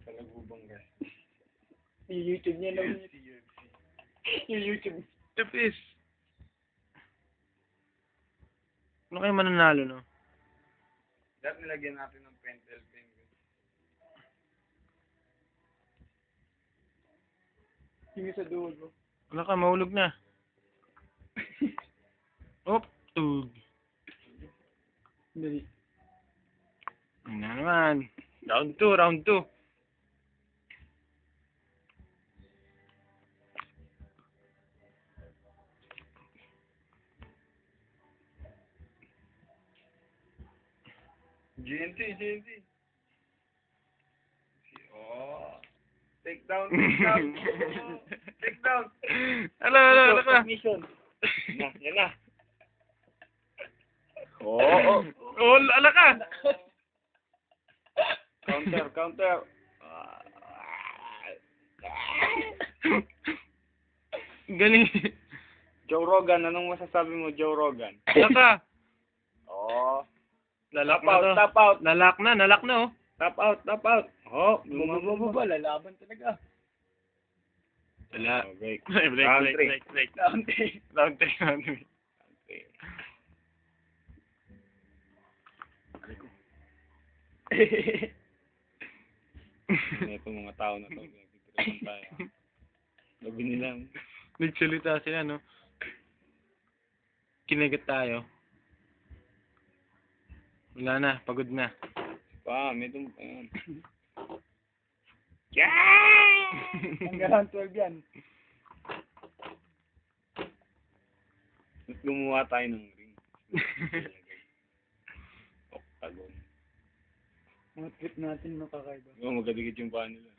Kalagubang guys. Yung YouTube niya lang. Yung YouTube. Tapis. Ano kayo mananalo, no? Dapat nilagyan natin ng pentel pen. Yung sa dulo. Wala ka, mahulog na. Op, tug. Dali. Ano na naman. Round 2, round 2. GNT. Oh. Take down. Take down. Ala ka. Mission. Yan na. Oo. Oh, ala ka. Counter. Galing. Joe Rogan, anong masasabi mo, Joe Rogan? Ala ka. Oh. Lalak na to. Tap out. Nalak na, oh. Tap out. Oh, Bumababa, lalaban talaga. Wala. Oh, break. Break. Down Round 3. Okay. Ito mga tao na to. Nagtitiripan tayo. Labi nilang. Nagsalita sila, no? Kinagat tayo. Wala na, pagod na. May tumpa yan. Hanggang 12 yan. Gumawa tayo ng ring. Octagon. Mga trip natin makakaiba. Magkadikit yung paa nila.